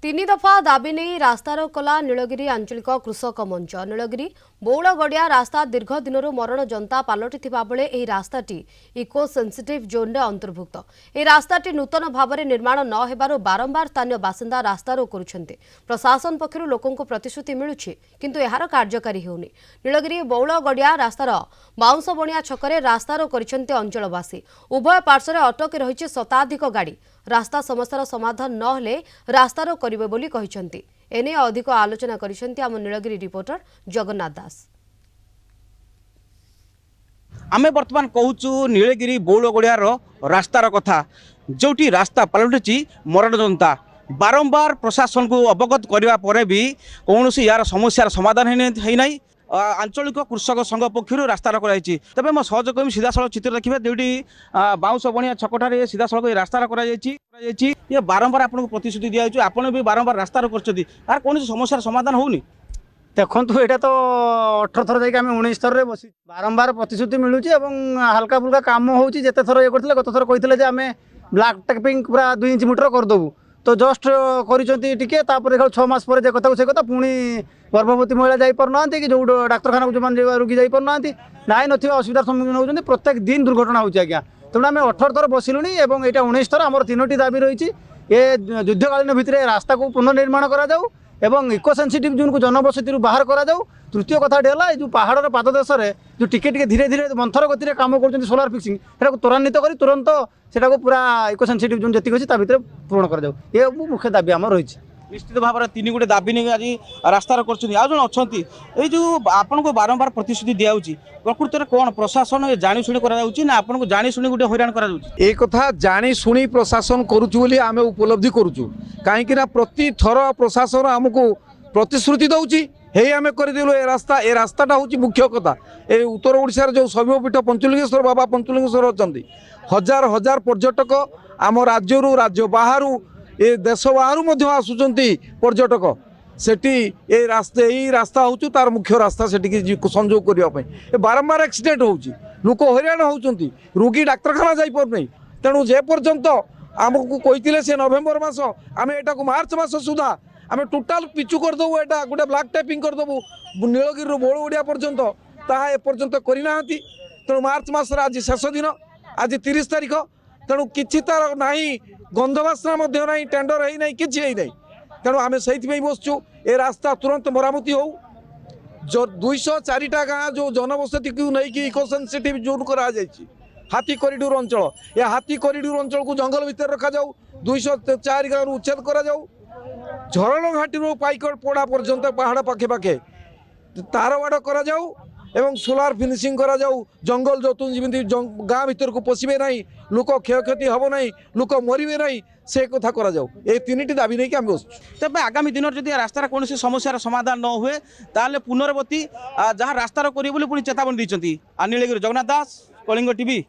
तीन दफा दाबी नहीं रास्तारोक कला नीलगिरी आंचलिक कृषक मंच। नीलगिरी बौलगड़िया रास्ता दीर्घ दिन मरण जनता पलटि बेले यह रास्ताटी इको सेंसिटिव जोन अंतर्भुक्त। यह रास्ताटी नूतन भाव में निर्माण न हेबारु बारंबार स्थानीय बासिंदा रास्तारोक करुछन्ते। प्रशासन पक्षरु लोकंकु प्रतिश्रुति मिलुछि किंतु एहार कार्यकारी हेउनि। नीलगिरी बौलगड़िया रास्तार बाउंस बणिया छकरे रास्तारोक करिछन्ते अंचलवासी। उभय पार्श्वरे अटकी रहिछि शताधिक गाड़ी। रास्ता समस्यार समाधान न हेले रास्तारोक करिवे बोली कहिसंती। एने अधिक आलोचना करिसंती आम नीलगिरी रिपोर्टर जगन्नाथ दास। आमे वर्तमान कहूचु नीलगिरी बौलगड़ियार रास्तार कथा जोटी रास्ता पलटुची मरण जनता बारंबार प्रशासन को अवगत करने पर भी कौन यार समस्यार समाधान है ना। आंचलिक कृषक संघ पक्ष रास्ता कराई तेज मो सहयोग कमी सीधा सड़क चित्र देखिए जोटी बाउंस बणिया छकठार सीधा सड़क रास्ता ये बारंबार आपको प्रतिश्रुति दिखाई आपड़ भी बारंबार रास्ता कर कौन समस्यार समाधान होनी। देखु यहाँ तो 18 थर जाकि 19 थर बस बारंबार प्रतिश्रुति मिलूँ हल्का फुल्का कम होती जिते थर ये करते गत थर कहते आम ब्लैक टैपिंग पूरा 2 इंच मीटर करदेबू तो जस्ट कर 6 मास पर कथा से कथा पुणी गर्भवती महिला जापारना कि जो डाक्तखाना को जो रोगी जापारना नाई ना असुविधार सम्मुखीन होती प्रत्येक दिन दुर्घटना होगी आज्ञा। तेणु आम 18 थर बसिलुणी और यहाँ 19 थर आम 3टी दाबी रही ये युद्धकालीन भितर रास्ता को पुनर्निर्माण कराऊ एवं इको सेंसिटिव जोन को जनबसती बाहर कराऊ। तृतीय कथाटी है जो पहाड़ पाददेश जो टिके धीरे धीरे मंथर गति में कम कर सोलार फिक्सिंग से त्वरान्वित कर तुरंत से पूरा इको सेंसिटिव जोन जी अच्छी भितर पूरण कराऊ। ये मुख्य दाबी आम रही। निश्चित भाव में 3 गोटे दाबी नहीं आज रास्तार कर आपन को बारंबार प्रतिश्रुति दिखाई प्रकृत में कौन प्रशासन ये जाशुणी ना आपन जाशुणी गोटे हैरान करा जाशुणी प्रशासन करुँ आम उपलब्धि करुँ कहीं प्रति थर प्रशासन आमको प्रतिश्रुति दौची हे आम करदेलु ए रास्ताटा हूँ मुख्य कथा। ये उत्तर ओडिशार जो शैवपीठ पंचलिंगेश्वर बाबा पंचलिंगेश्वर अच्छा हजार हजार पर्यटक आम राज्य बाहर ए देश बाहर आसुचंती पर्यटक सेठी ए रास्ता हूँ तार मुख्य रास्ता से संजोग करने बारंबार एक्सीडेंट होची लोक हैरान होती रोगी डाक्तखाना जापार तेणु जेपर्यंत आमको कहते से नवेम्बर मास आम एटा को मार्च मास सुधा आम टोटाल पिचु करदेबू एटा गोटे ब्लैक टैपिंग करदेबू नीलगिरी बौलगड़िया पर्यंत ताहा एपर्यंत करना। तेणु मार्च मास आज शेष दिन आज 30 तारीख तेणु किसी तार ना गंधवासना ना टेंडर है ना कि तेणु आम से बसचु ए रास्ता तुरंत मरामती हो 204टा गाँ जो जनबसती को लेकिन इको सेंसिटिव जोन करा हाथी कॉरिडोर अंचल या हाथी कॉरिडोर अंचल को जंगल भितर रखा जाऊ 204 गाँव उच्छेद करा जाऊ झरण घाटी पाइकड़ पड़ा पर्यंत पहाड़ पाखे पाखे तार बाड़ करा जाऊ एवं सोलार फिनिशिंग करा जाऊ जंगल जतुन जमी गाँ भीतर को पशिबे नहीं लोक क्षयक्षति हम ना लोक मरवे ना से कथा करा जाऊ। ये 3टी दाबी नहीं आम बस तेज आगामी दिन जब रास्तार कौन समस्यार समाधान न हुए ताले पुनर्वती जहाँ रास्तार करेंगे पुणी चेतावनी देती। नीलगिरी जगन्नाथ दास कलिंग टीवी।